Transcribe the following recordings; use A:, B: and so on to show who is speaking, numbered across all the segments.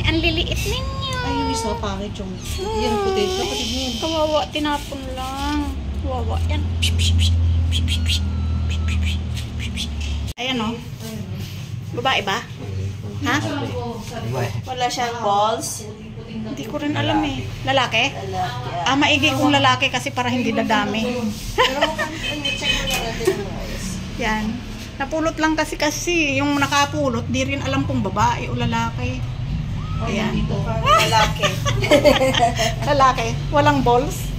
A: ang liliit ninyo.
B: Ay, yung isa, pangit yung... Yan, puti. Kapatid mo yan.
A: Kawawa, tinapon lang. Kawawa, yan. Ayan o. Babae ba? Ha?
B: Wala siyang balls.
A: Hindi ko rin alam eh. Lalaki? Maigi kung lalaki kasi para hindi dadami.
B: Pero check mo na natin yung eyes.
A: Yan. Napulot lang kasi yung nakapulot, di rin alam kung babae o lalaki. Ayan.
B: Lalaki.
A: Lalaki. Walang balls?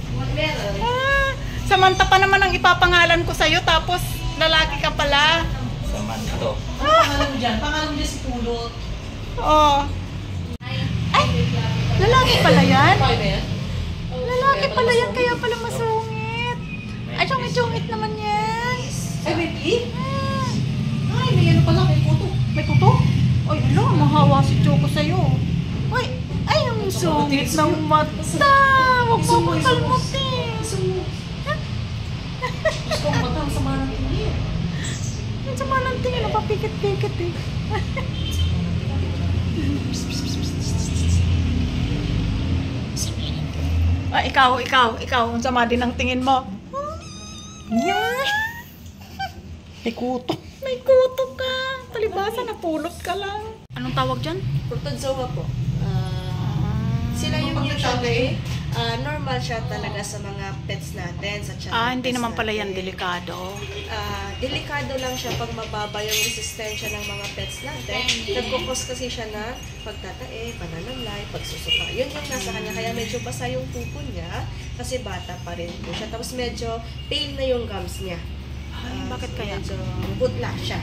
A: Samantha pa naman ang ipapangalan ko sa'yo, tapos lalaki ka pala.
C: Samantha.
B: Pangalan mo dyan? Pangalan mo dyan si Pulot.
A: Oo. Ay! Lalaki pala yan? Lalaki pala yan, kaya pala masungit. Ay, sungit naman yan.
B: Ay, baby? Ay, may ano pala, may kuto.
A: May kuto? Ay, ala, mahawa si Choco sa'yo. Ay, ang sungit ng mata. Huwag mo akong kalmutin.
B: Gusto kong mata, ang sama ng tingin.
A: Ang sama ng tingin, napapikit-pikit eh. Ikaw, ang sama din ng tingin mo. May kuto. May kuto ka. Palibasa, napulot ka lang. Anong tawag dyan?
B: Protozoa po. Sila yung normal siya talaga sa mga pets natin. Sa
A: Hindi naman pala yan delikado.
B: Delikado lang siya pag mababa yung resistensya ng mga pets natin. Nagkukos kasi siya na pagtatae, pananamlay, pagsusuka. Yun yung nasa kanya. Kaya medyo basa yung pupo niya kasi bata pa rin po siya. Tapos medyo pain na yung gums niya.
A: Bakit kaya?
B: Medyo butla siya.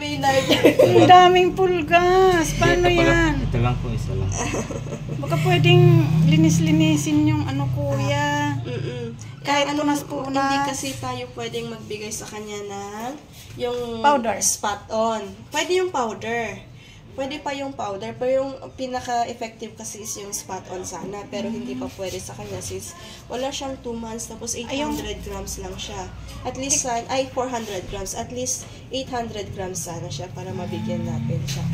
A: Ang daming pulgas. Paano yan?
C: Ito lang po, isa lang.
A: Baka pwedeng linis-linisin yung kuya. Kahit
B: Hindi
A: punas-punas.
B: kasi tayo pwedeng magbigay sa kanya ng yung
A: Powder.
B: spot on. Pwede yung powder. Pwede pa yung powder, pero yung pinaka-effective kasi is yung spot on sana. Pero hindi pa pwede sa kanya since wala siyang 2 months, tapos 800 grams lang siya. At least, 400 grams. At least 800 grams sana siya para mabigyan natin siya.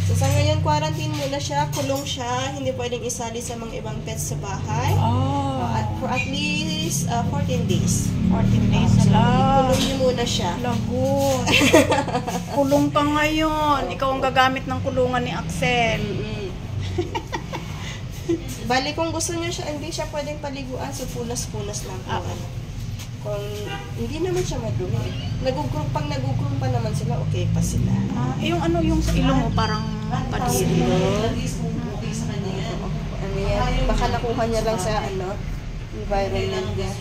B: So sa ngayon, quarantine muna siya, kulong siya, hindi pwedeng isali sa mga ibang pets sa bahay. For at least 14 days.
A: 14 days
B: So,
A: lang.
B: kulong niyo muna siya.
A: Lagot. Kulong ka ngayon. Ikaw ang gagamit ng kulungan ni Axel.
B: Bali, kung gusto niyo siya, hindi siya pwedeng paliguan, so punas-punas lang po. Kung hindi naman siya madumi. Pag nagugroup pa naman sila, okay pa sila.
A: Yung sa ilong mo parang padiri.
B: Baka nakuha niya lang sa environment niya.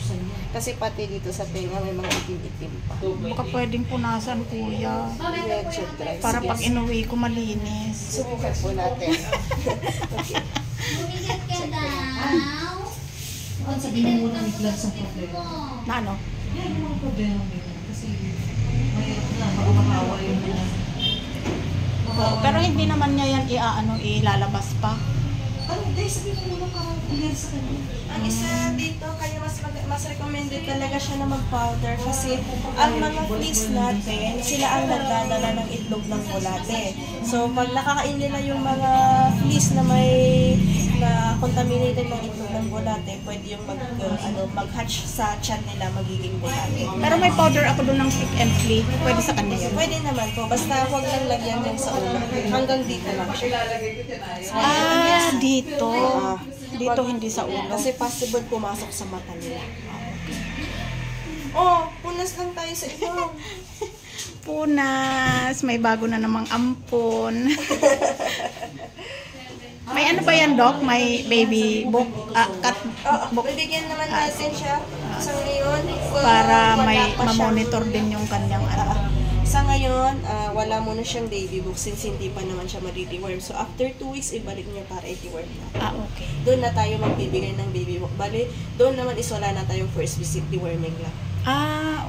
B: Kasi pati dito sa tenga may mga itim-itim pa.
A: Baka pwedeng punasan, kuya.
B: Medyo dry.
A: Para pag inuwi ko malinis.
B: Subukan po natin. Okay.
D: Bumigat ka daw.
E: Ang sabihin mo na may blood sa problema.
A: Na ano?
E: Yan yung mga problema nila. Kasi mahirap na, makakahawa yung mga.
A: Pero hindi naman niya yan ilalabas pa.
B: Hindi, sabihin mo muna parang ilan sa kanya. Ang isa dito, kaya mas recommended talaga siya na mag-powder kasi ang mga fleas natin, sila ang nagdadala ng itlog ng bulate. So, pag nakakain nila yung mga fleas na may contaminated ng itlog ng bulate, pwede yung mag-hatch sa tiyan nila, magiging bulate.
A: Pero may powder ako doon ng Pick and Flea. Pwede sa kanya yun.
B: Pwede naman po, basta huwag lang lagyan yung sa ulo. Hanggang dito lang siya.
A: Dito. Dito hindi sa ulo.
B: Kasi possible pumasok sa mata nila. Punas lang tayo sa ilong.
A: Punas. May bago na namang ampon. May ano ba yan, Doc? May baby book? Cat book?
B: Bibigyan naman natin siya sa ngayon.
A: Para may ma-monitor din yung kanyang
B: Sa ngayon, wala muna siyang baby book since hindi pa naman siya ma-deworm. So, after 2 weeks, ibalik niya para i-deworm na.
A: Okay.
B: Doon na tayo magbibigay ng baby book. Bali, doon naman is wala na tayong first visit, deworming lang.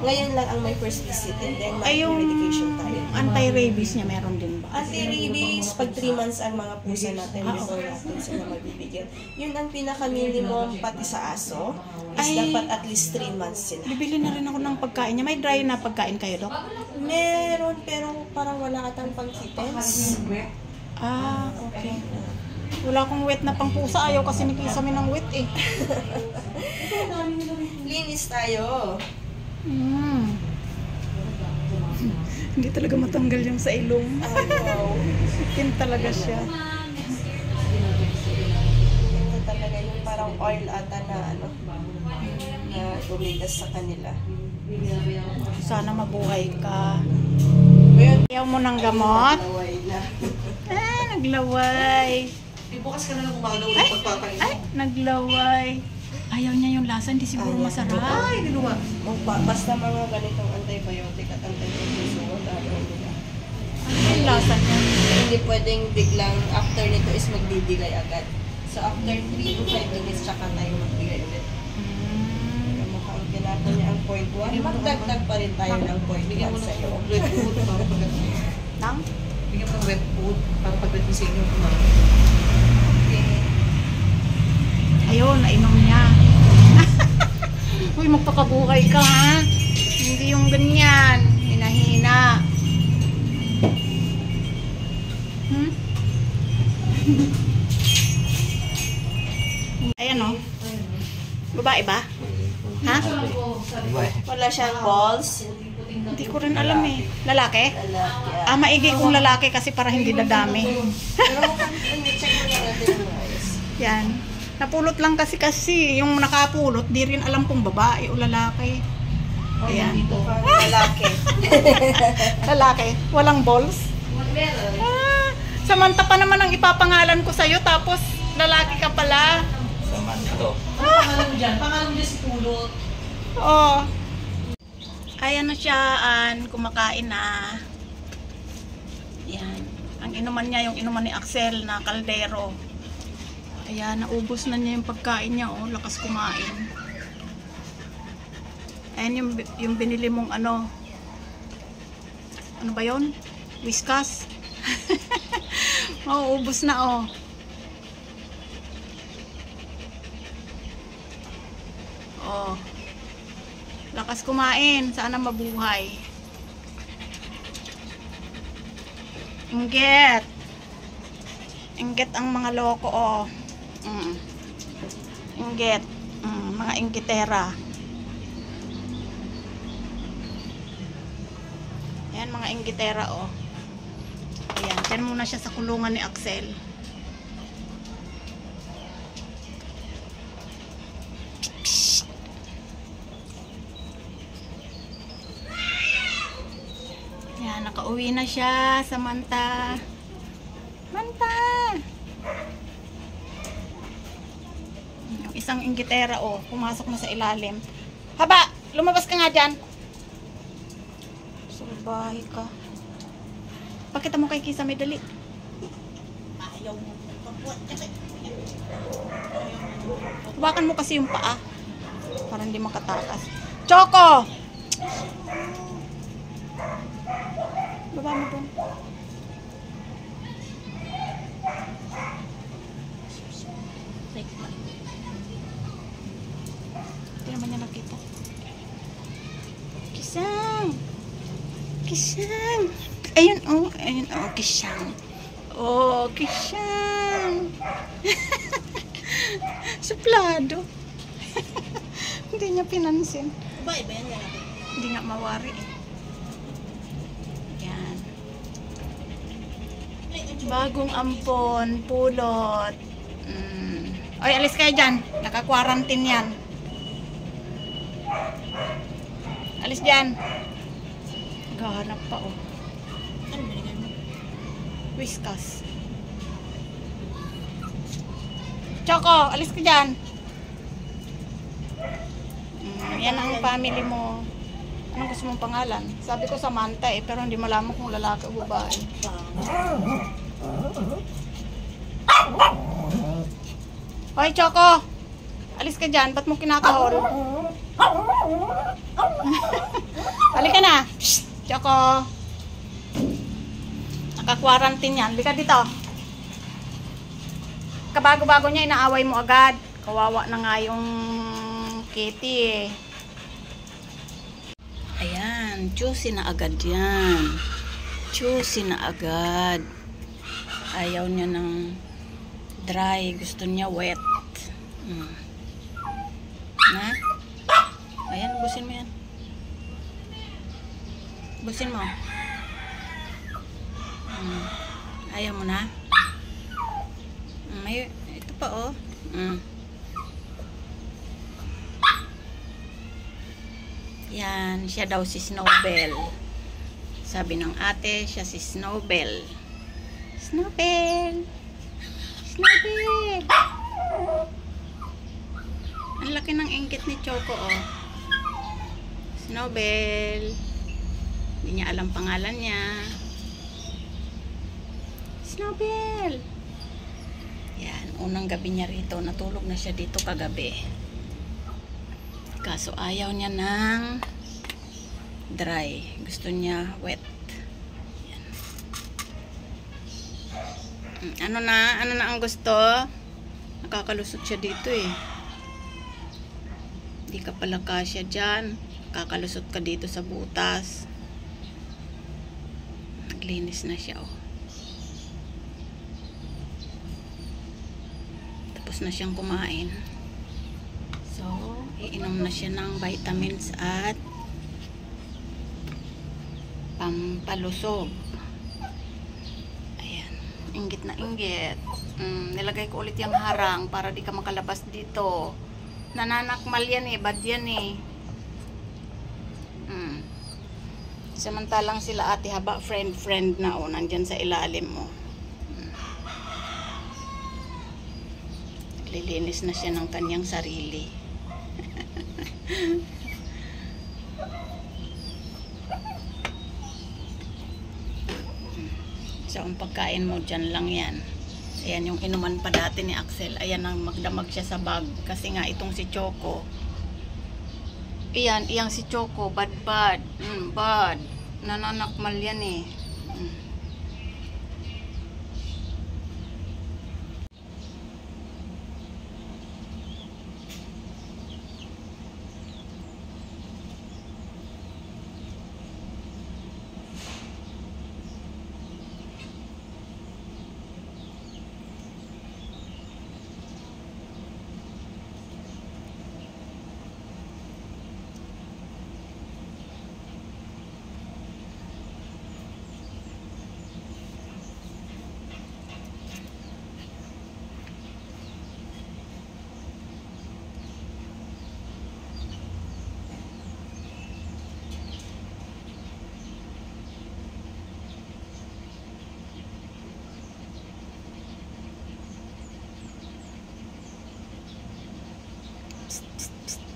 B: Ngayon lang ang may first visit and then may medication tayo.
A: Anti-rabies niya meron din ba?
B: Anti-rabies, pag 3 months ang mga pusa natin before natin sila mabibigyan. Yun ang pinaka-minimum pati sa aso is dapat at least 3 months sila.
A: Bibili na rin ako ng pagkain niya. May dry na pagkain kayo, Doc?
B: Meron, pero parang wala atang pang kittens.
A: Ah, okay. Wala akong wet na pang pusa. Ayaw kasi ni Kisame ng wet eh.
B: Linis tayo.
A: Hindi talaga matanggal yung sa ilong.
B: Wow.
A: Itim talaga siya.
B: Ito talaga yung parang oil ata na ano, na tumigas sa kanila.
A: Sana mabuhay ka.
B: Ngayon,
A: Ayaw mo ng gamot?
B: naway na.
A: Ah, naglaway.
E: Bukas ka na lang umaga ulit pagpapain.
A: Ay, naglaway. Ayaw niya yung lasa, hindi siguro
B: Ayaw.
A: masarap.
E: Ay, dinuwa.
B: Basta mga ganitong antibiotic at antibiotic, ayaw nila.
A: Ano yung lasa niya?
B: Hindi pwedeng biglang after nito is magbibigay agad. So after 3 to 5 minutes, tsaka tayo magbigay ulit. Pero mukhang tinapon niya ang point 1. Magdagdag pa rin tayo ng point
E: Bigyan
B: 1
E: mo
B: sa'yo.
E: ng red food para pagdating.
A: Nang?
E: Bigyan mo ng red food para pagdating sa inyo kumain.
A: Ayun, nainom niya. Uy, magpakabuhay ka ha. Hindi yung ganyan. Hinahina. Hmm? Ayan o. Babae ba? Ha?
B: Wala siyang balls.
A: Hindi ko rin alam eh. Lalaki?
B: Lalaki.
A: Ah, maigi kung lalaki kasi para hindi dadami.
B: Pero mukhang check mo na natin guys.
A: Yan. Napulot lang kasi yung nakapulot, di rin alam kung babae o lalaki. Ayan.
B: Mukhang lalaki.
A: Lalaki. Walang balls. Ah, Samantha pa naman ang ipapangalan ko sa'yo, tapos lalaki ka pala.
E: Ano pangalan mo dyan? Pangalan mo dyan si Pulot.
A: Oh. Ayan na siya, kumakain na. Yan. Ang inuman niya, yung inuman ni Axel na kaldero. Ayan, naubos na niya yung pagkain niya, oh. Lakas kumain. Ayan yung binili mong ano. Ano ba yun? Whiskas. Mauubos na, oh. Oh. Lakas kumain. Sana mabuhay. Inggit. Inggit ang mga loko, oh. Inggit. Mga inggitera. Ayan, mga inggitera, oh. Ayan, dyan muna siya sa kulungan ni Axel. Ayan, nakauwi na siya, Samantha. Manta! Yung isang inggitera, oh, pumasok na sa ilalim. Haba! Lumabas ka nga dyan! Salbahe ka. Pakita mo kay Kisame, dali. Ayaw mo. Hawakan mo kasi yung paa. Para hindi makatakas. Choco! Baba mo doon. Hindi naman niya nakita. Kisang! Kisang! Ayun, oh. Ayun, oh. Kisang. Oh, Kisang. Suplado. Hindi niya pinansin.
B: Babae ba yan lalaki?
A: Hindi nga mawari eh. Yan. Bagong ampon, pulot. Oy, alis kayo dyan. Naka-quarantine yan. Alis dyan. Gahanap pa, oh.
B: Ano binigyan mo?
A: Whiskas. Choco, alis ka dyan. Yan ang family mo. Anong gusto mong pangalan? Sabi ko Samantha eh, pero hindi malaman kung lalaki o babae. Hoy, Choco! Alis ka dyan. Ba't mo kinakahol? Halika na! Shh! Choco! Naka-quarantine yan. Halika dito. Kabago-bago niya, inaaway mo agad. Kawawa na nga yung Kitty eh. Ayan, juicy na agad yan. Juicy na agad. Ayaw niya ng dry. Gusto niya wet. Na? Ayan, busin mo yan. Busin mo. Ayaw mo na? May, ito pa oh. Yan, siya daw si Snowbell. Sabi ng ate, siya si Snowbell. Snowbell! Snowbell! Ang laki ng inggit ni Choco, oh. Snowbell. Hindi niya alam pangalan niya. Snowbell! Yan, unang gabi niya rito. Natulog na siya dito kagabi. Kaso ayaw niya ng dry. Gusto niya wet. Yan. Ano na ang gusto? Nakakalusot siya dito eh. Hindi ka pala kasya dyan. Kakalusot ka dito sa butas. Naglinis na siya oh. Tapos na siyang kumain. So, iinom na siya ng vitamins at pampalusog. Ayan. Inggit na inggit. Nilagay ko ulit yung harang para di ka makalabas dito. Nananakmal yan eh. Bad yan eh. Samantalang sila ate haba friend na o nandyan sa ilalim mo. Lilinis na siya ng kanyang sarili. So ang pagkain mo dyan lang yan. Ayan yung inuman pa dati ni Axel. Ayan ang magdamag siya sa bag. Kasi nga itong si Choco, iyang si Choco, bad. Bad. Nananakmal yan eh. Psst, psst, psst.